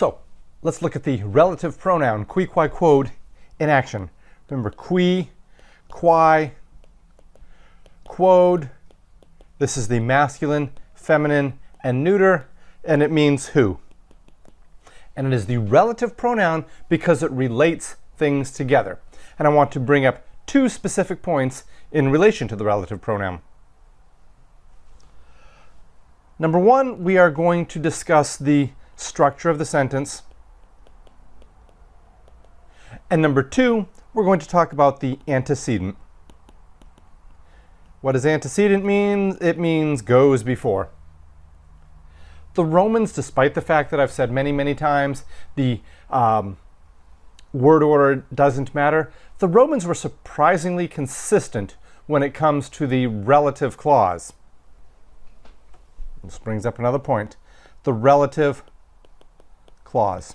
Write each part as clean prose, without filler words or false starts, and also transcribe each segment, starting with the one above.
So let's look at the relative pronoun qui, quae, quod in action. Remember, qui, quae, quod. This is the masculine, feminine, and neuter, and it means who. And it is the relative pronoun because it relates things together. And I want to bring up two specific points in relation to the relative pronoun. Number one, we are going to discuss the structure of the sentence. And number two, we're going to talk about the antecedent. What does antecedent mean? It means goes before. The Romans, despite the fact that I've said many, many times the word order doesn't matter, the Romans were surprisingly consistent when it comes to the relative clause. This brings up another point. The relative clause.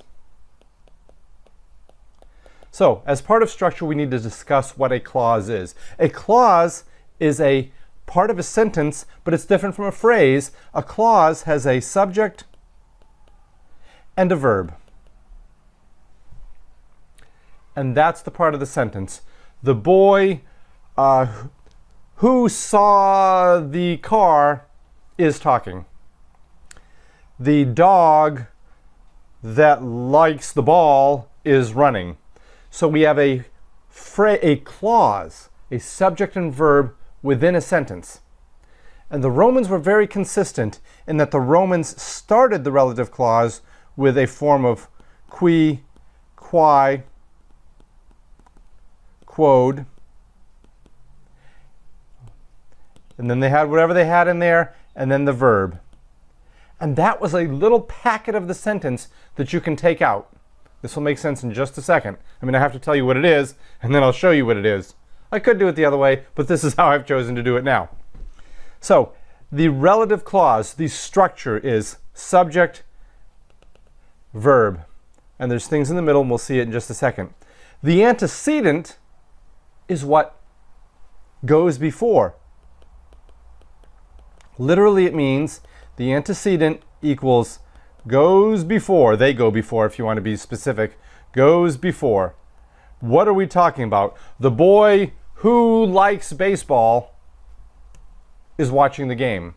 So, as part of structure, we need to discuss what a clause is. A clause is a part of a sentence, but it's different from a phrase. A clause has a subject and a verb. And that's the part of the sentence. The boy who saw the car is talking. The dog that likes the ball is running. So we have a clause, a subject and verb within a sentence. And the Romans were very consistent in that the Romans started the relative clause with a form of qui, quae, quod, and then they had whatever they had in there, and then the verb. And that was a little packet of the sentence that you can take out. This will make sense in just a second. I mean, I have to tell you what it is, and then I'll show you what it is. I could do it the other way, but this is how I've chosen to do it now. So, the relative clause, the structure is subject, verb. And there's things in the middle, and we'll see it in just a second. The antecedent is what goes before. Literally, it means the antecedent equals goes before. They go before, if you want to be specific. Goes before. What are we talking about? The boy who likes baseball is watching the game.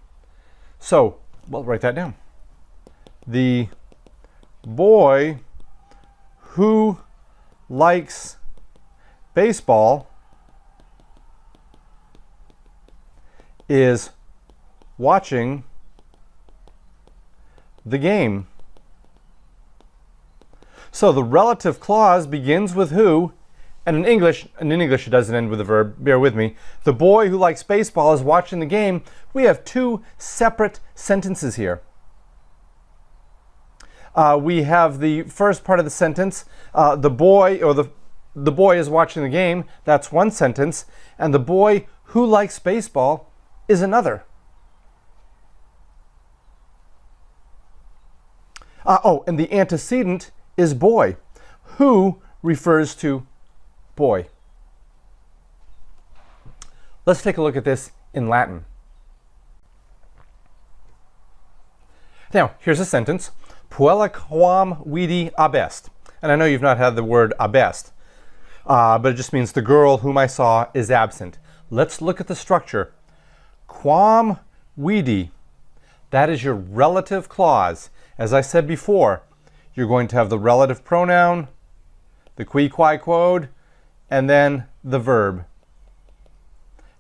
So, well, write that down. The boy who likes baseball is watching the game. So the relative clause begins with who, and in English it doesn't end with a verb, bear with me. The boy who likes baseball is watching the game. We have two separate sentences here. We have the first part of the sentence, the boy is watching the game, that's one sentence, and the boy who likes baseball is another. And the antecedent is boy. Who refers to boy. Let's take a look at this in Latin. Now, here's a sentence. Puella quam vidi abest. And I know you've not had the word abest, but it just means the girl whom I saw is absent. Let's look at the structure. Quam vidi. That is your relative clause. As I said before, you're going to have the relative pronoun, the qui, quae, quod, and then the verb.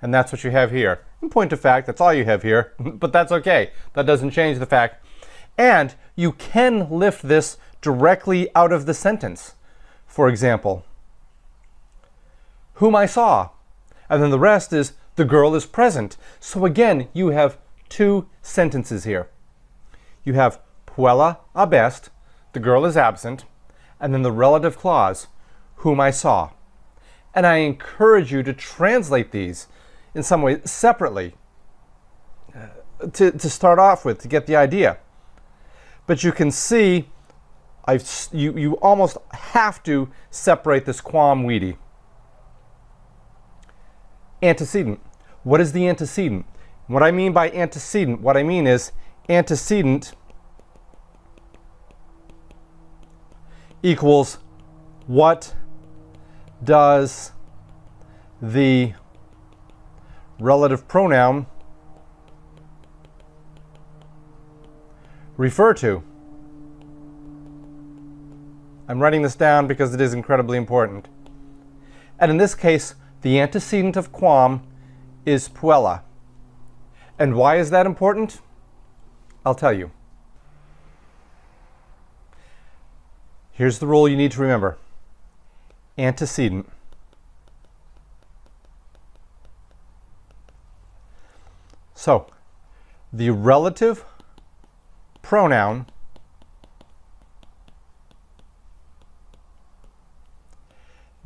And that's what you have here. In point of fact, that's all you have here, but that's okay. That doesn't change the fact. And you can lift this directly out of the sentence. For example, whom I saw. And then the rest is the girl is present. So again, you have two sentences here. You have puella abest, the girl is absent, and then the relative clause, whom I saw. And I encourage you to translate these in some way separately to start off with, to get the idea. But you can see you almost have to separate this quam vidi. Antecedent. What is the antecedent? What I mean by antecedent, what I mean is antecedent equals what does the relative pronoun refer to? I'm writing this down because it is incredibly important. And in this case, the antecedent of quam is puella. And why is that important? I'll tell you. Here's the rule you need to remember. Antecedent. So, the relative pronoun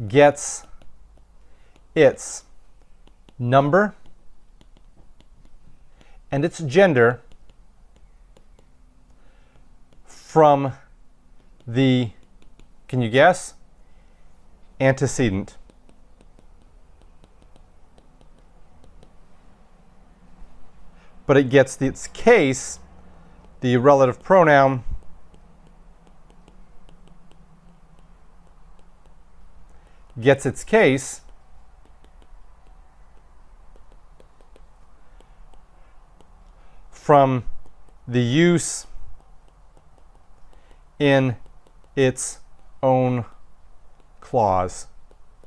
gets its number and its gender from the, can you guess? Antecedent. But it gets its case, the relative pronoun, gets its case from the use in its own clause.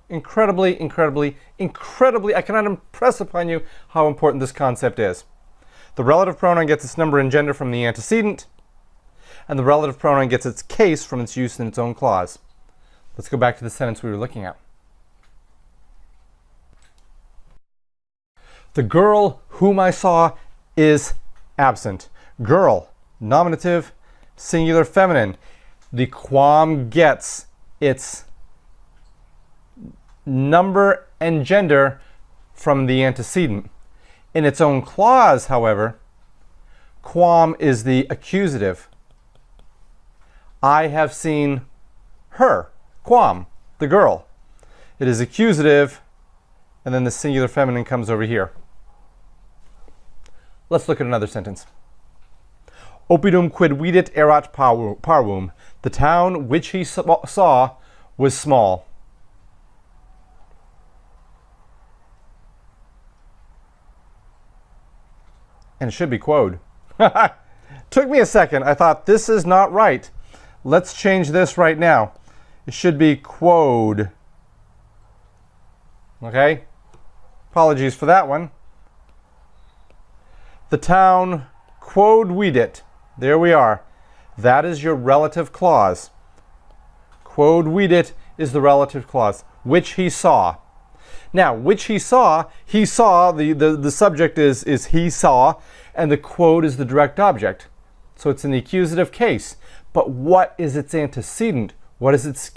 Incredibly, incredibly, incredibly, I cannot impress upon you how important this concept is. The relative pronoun gets its number and gender from the antecedent, and the relative pronoun gets its case from its use in its own clause. Let's go back to the sentence we were looking at. The girl whom I saw is absent. Girl, nominative, singular feminine. The quam gets its number and gender from the antecedent. In its own clause, however, quam is the accusative. I have seen her. Quam, the girl. It is accusative, and then the singular feminine comes over here. Let's look at another sentence. Oppidum quid vidit erat parvum. The town which he saw was small. And it should be quod. Took me a second. I thought, this is not right. Let's change this right now. It should be quod. Okay? Apologies for that one. The town quod vidit. There we are. That is your relative clause. Quod vidit is the relative clause, which he saw. Now, which he saw, the subject is he saw, and the quod is the direct object. So it's in the accusative case. But what is its antecedent? What is its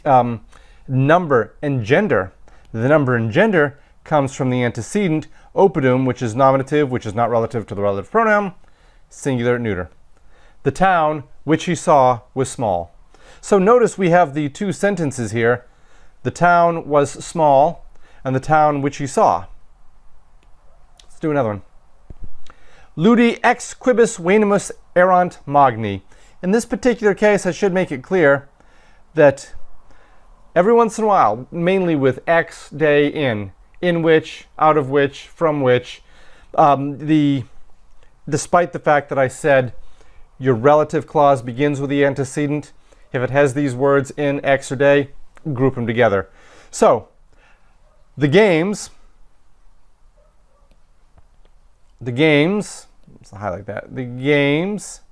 number and gender? The number and gender comes from the antecedent, oppidum, which is nominative, which is not relative to the relative pronoun, singular, neuter. The town which he saw was small. So notice we have the two sentences here. The town was small, and the town which he saw. Let's do another one. Ludi ex quibus venimus erant magni. In this particular case, I should make it clear that every once in a while, mainly with ex, de, in which, out of which, from which, despite the fact that I said your relative clause begins with the antecedent, if it has these words in, ex, or de, group them together. So, the games, let's highlight that, the games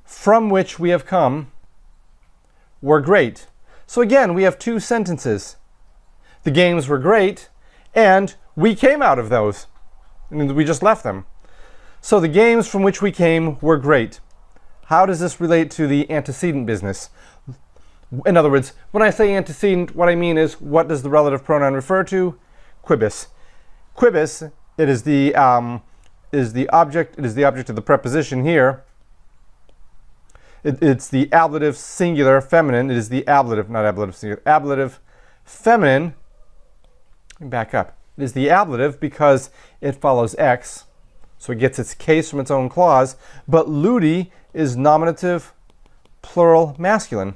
from which we have come were great. So again, we have two sentences. The games were great, and we came out of those. And we just left them. So the games from which we came were great. How does this relate to the antecedent business? In other words, when I say antecedent, what I mean is, what does the relative pronoun refer to? Quibus. Quibus, it is the object. It is the object of the preposition here. It's the ablative singular feminine. It is the ablative, not ablative singular, ablative feminine. Back up. It is the ablative because it follows ex, so it gets its case from its own clause. But ludi is nominative, plural, masculine.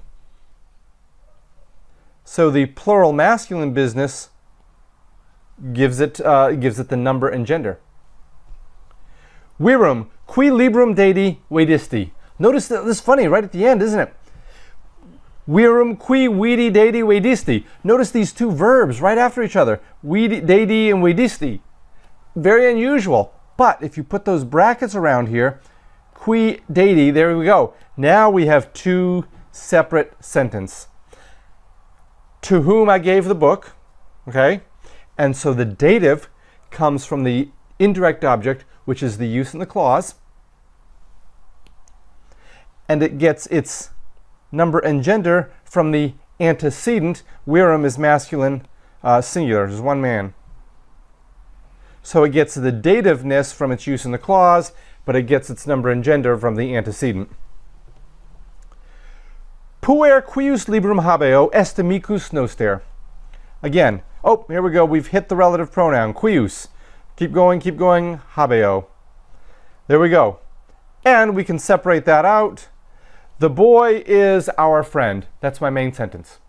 So the plural masculine business gives it the number and gender. Virum, qui librum dedi vedisti. Notice that this is funny right at the end, isn't it? Virum qui vidi dedi vedisti. Notice these two verbs right after each other. Dedi and vedisti. Very unusual. But if you put those brackets around here, qui dedi, there we go. Now we have two separate sentences. To whom I gave the book, okay? And so the dative comes from the indirect object, which is the use in the clause. And it gets its number and gender from the antecedent. Virum is masculine, singular, there's one man. So it gets the dativeness from its use in the clause, but it gets its number and gender from the antecedent. Puer quius librum habeo est amicus noster. Again, oh, here we go. We've hit the relative pronoun, quius. Keep going, habeo. There we go. And we can separate that out. The boy is our friend. That's my main sentence.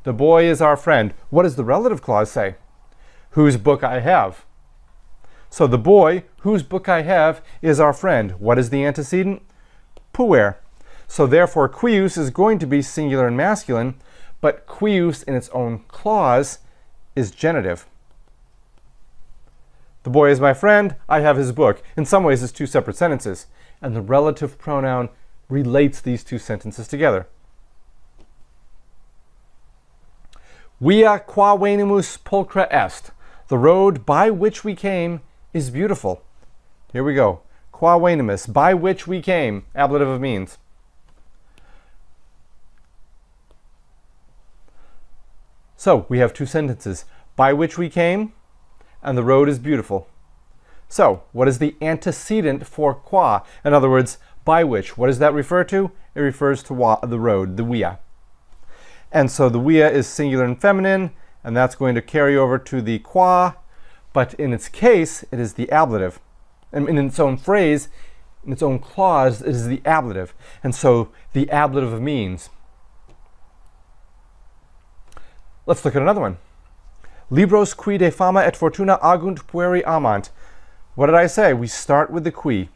The boy is our friend. What does the relative clause say? Whose book I have. So the boy, whose book I have, is our friend. What is the antecedent? Puer. So therefore, quius is going to be singular and masculine, but quius in its own clause is genitive. The boy is my friend, I have his book. In some ways, it's two separate sentences, and the relative pronoun relates these two sentences together. Via qua venimus pulchra est. The road by which we came is beautiful. Here we go. Qua venimus, by which we came, ablative of means. So we have two sentences. By which we came, and the road is beautiful. So what is the antecedent for qua? In other words, by which. What does that refer to? It refers to the road, the via. And so the via is singular and feminine, and that's going to carry over to the qua, but in its case, it is the ablative. And in its own phrase, in its own clause, it is the ablative. And so the ablative of means. Let's look at another one. Libros qui de fama et fortuna agunt pueri amant. What did I say? We start with the qui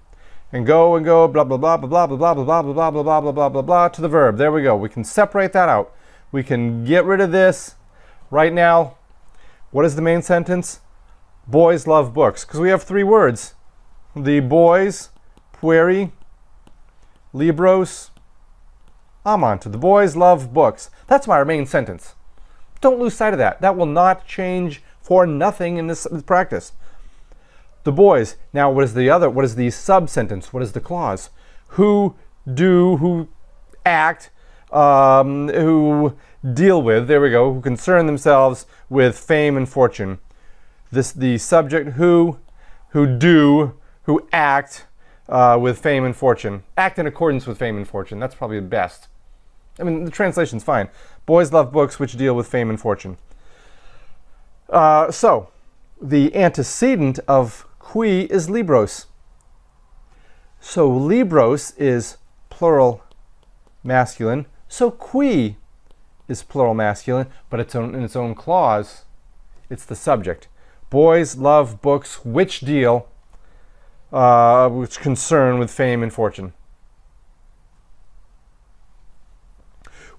and go blah blah blah blah blah blah blah blah blah blah blah blah blah blah blah blah to the verb. There we go. We can separate that out. We can get rid of this right now. What is the main sentence? Boys love books, because we have three words. The boys, pueri, libros, amant. The boys love books. That's my main sentence. Don't lose sight of that. That will not change for nothing in this practice. The boys. Now, what is the sub-sentence? What is the clause? Who do, who act, who deal with, there we go, who concern themselves with fame and fortune. The subject, who do, who act with fame and fortune. Act in accordance with fame and fortune. That's probably the best. I mean, the translation's fine. Boys love books which deal with fame and fortune. So, the antecedent of qui is libros. So libros is plural masculine. So qui is plural masculine, but in its own clause, it's the subject. Boys love books which deal, which concern with fame and fortune.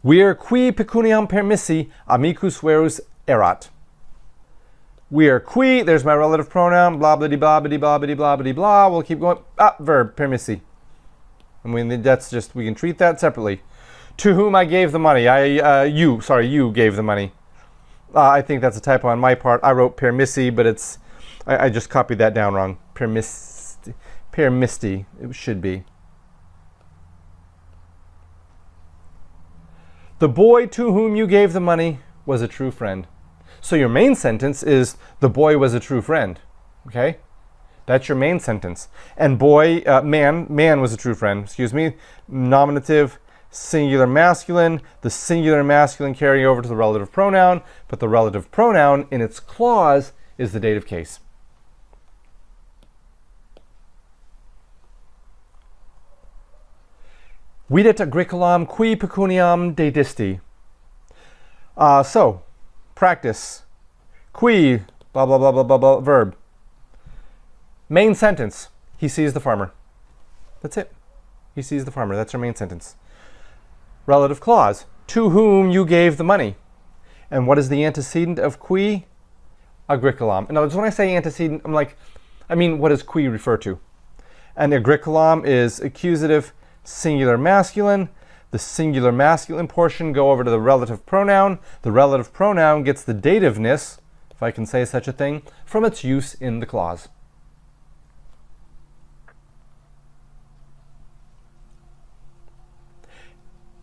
Vir qui pecuniam permissi amicus verus erat. Vir qui, there's my relative pronoun, blah blah blah blah blah blah blah blah blah. We'll keep going. Verb permissi. I mean, that's just, we can treat that separately. To whom I gave the money. You gave the money. I think that's a typo on my part. I wrote permissi, but it's, I just copied that down wrong. Permisti, it should be. The boy to whom you gave the money was a true friend. So your main sentence is, the boy was a true friend. Okay? That's your main sentence. And boy, man was a true friend. Excuse me. Nominative, singular masculine. The singular masculine carrying over to the relative pronoun, but the relative pronoun in its clause is the dative case. Videt agricolam qui pecuniam dedisti. So, practice. Quae, blah, blah, blah, blah, blah, blah, verb. Main sentence. He sees the farmer. That's it. He sees the farmer. That's our main sentence. Relative clause. To whom you gave the money. And what is the antecedent of quae? Agriculum. In other words, when I say antecedent, I mean, what does quae refer to? And agriculum is accusative singular masculine. The singular masculine portion go over to the relative pronoun. The relative pronoun gets the dativeness, if I can say such a thing, from its use in the clause.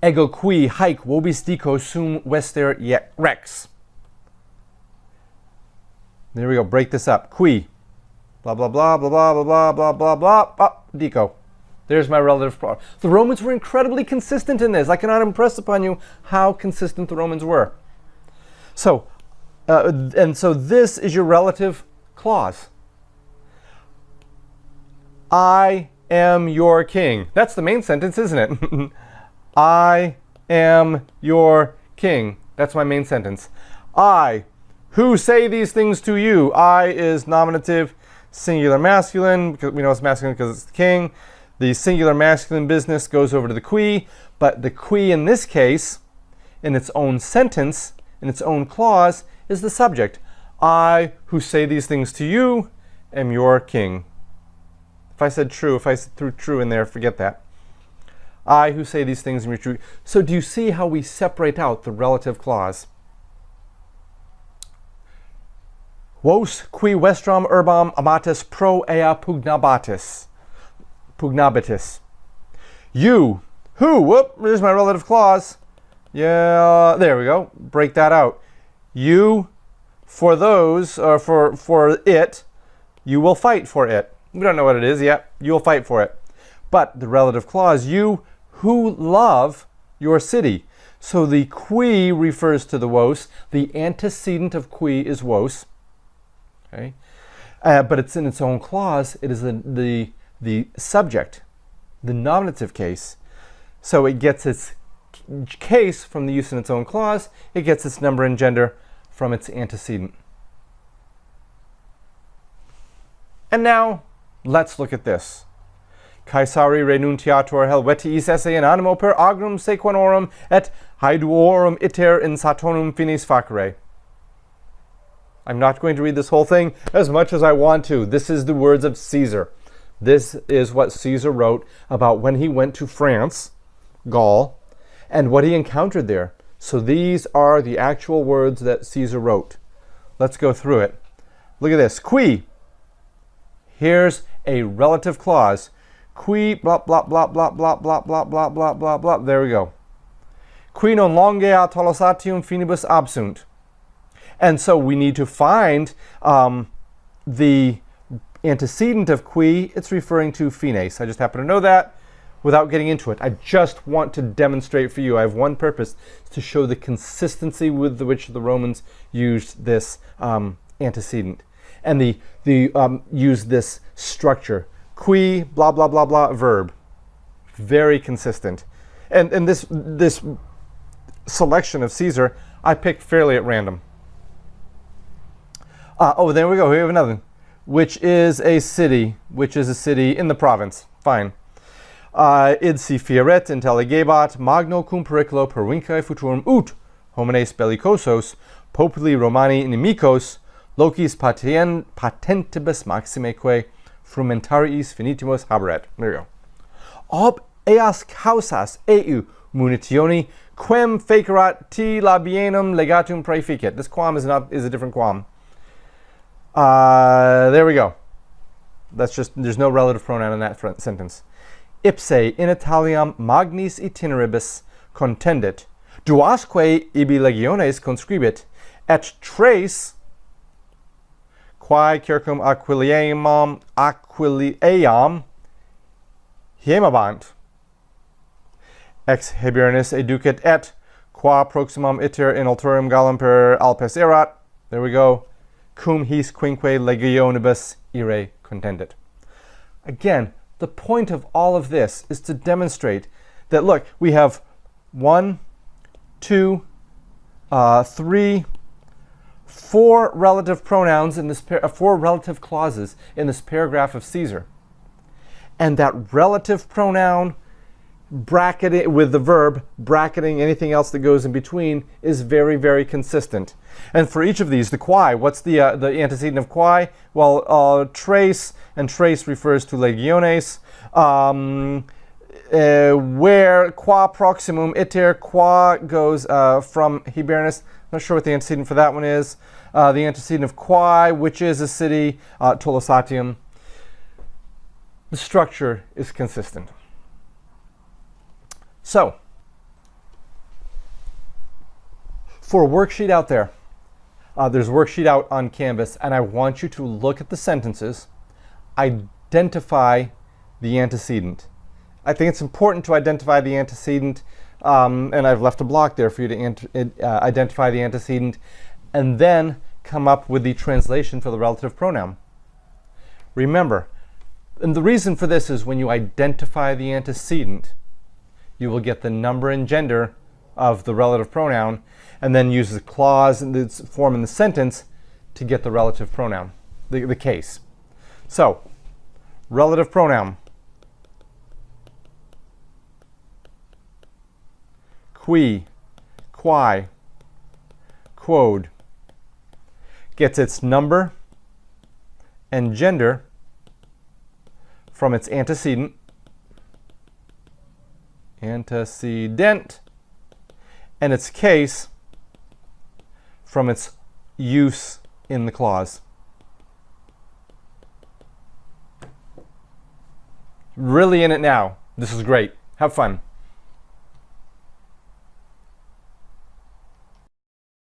Ego qui haec vobis dico sum vester rex. There we go. Break this up. Qui. Blah, blah, blah, blah, blah, blah, blah, blah, blah, blah. Dico. There's my relative pronoun. The Romans were incredibly consistent in this. I cannot impress upon you how consistent the Romans were. So, so this is your relative clause. I am your king. That's the main sentence, isn't it? I am your king. That's my main sentence. I, who say these things to you. I is nominative, singular masculine, because we know it's masculine because it's the king. The singular masculine business goes over to the quae, but the quae in this case, in its own sentence, in its own clause, is the subject. I, who say these things to you, am your king. If I said true, if I threw true in there, forget that. I, who say these things, am your true. So do you see how we separate out the relative clause? Vos qui vestram urbam amatis pro ea pugnabatis. You, who, whoop, there's my relative clause. Yeah, there we go. Break that out. You, for those, or for it, you will fight for it. We don't know what it is yet. You'll fight for it. But the relative clause, you who love your city. So the quae refers to the vos. The antecedent of quae is vos. Okay, but it's in its own clause. It is the subject, the nominative case. So it gets its case from the use in its own clause. It gets its number and gender from its antecedent. And now let's look at this. Caesari renuntiator helvetiis esse in animo per agrum sequanorum et haeduorum iter in satonum finis facere. I'm not going to read this whole thing as much as I want to. This is the words of Caesar. This is what Caesar wrote about when he went to France, Gaul, and what he encountered there. So these are the actual words that Caesar wrote. Let's go through it. Look at this. Quae. Here's a relative clause. Quae, blah, blah, blah, blah, blah, blah, blah, blah, blah, blah, blah. There we go. Qui non longe a tolosatium finibus absunt. And so we need to find the antecedent of quae. It's referring to fines. I just happen to know that without getting into it. I just want to demonstrate for you. I have one purpose, to show the consistency with which the Romans used this antecedent. And used this structure. Quae, blah, blah, blah, blah, verb. Very consistent. And this selection of Caesar, I picked fairly at random. There we go. We have another one. Which is a city in the province. Fine. Id si fieret intelligebat magno cum periculo pervincae futurum ut homines bellicosos populi Romani inimicos locis patentibus maximeque frumentariis finitimus haberet. There you go. Ob eas causas eu munitioni quem fecerat ti labienum legatum praeficit. This quam is a different quam. There we go. That's just, there's no relative pronoun in that sentence. Ipse in Italiam magnis itineribus contendit, duasque ibi legiones conscribit, et tres quae circum aquiliam hiemabant, ex Hibernis educet et qua proximum iter in altorium Gallum per Alpes erat. There we go. Cum his quinque legionibus ire contendit. Again, the point of all of this is to demonstrate that, look, we have 1, 2, four relative pronouns in this four relative clauses in this paragraph of Caesar. And that relative pronoun bracketed with the verb, bracketing anything else that goes in between, is very, very consistent. And for each of these, the quae, what's the antecedent of quae? Well, trace, and trace refers to legiones. Where qua proximum iter, qua goes from Hibernus. Not sure what the antecedent for that one is. The antecedent of Quae, which is a city, Tolosatium. The structure is consistent. So, for a worksheet out there, there's a worksheet out on Canvas, and I want you to look at the sentences, identify the antecedent. I think it's important to identify the antecedent, and I've left a block there for you to identify the antecedent, and then come up with the translation for the relative pronoun. Remember, and the reason for this is when you identify the antecedent, you will get the number and gender of the relative pronoun, and then use the clause and the form in the sentence to get the relative pronoun, the case. So, relative pronoun. Quae, quae, quod, gets its number and gender from its antecedent, and its case from its use in the clause. Really in it now. This is great. Have fun.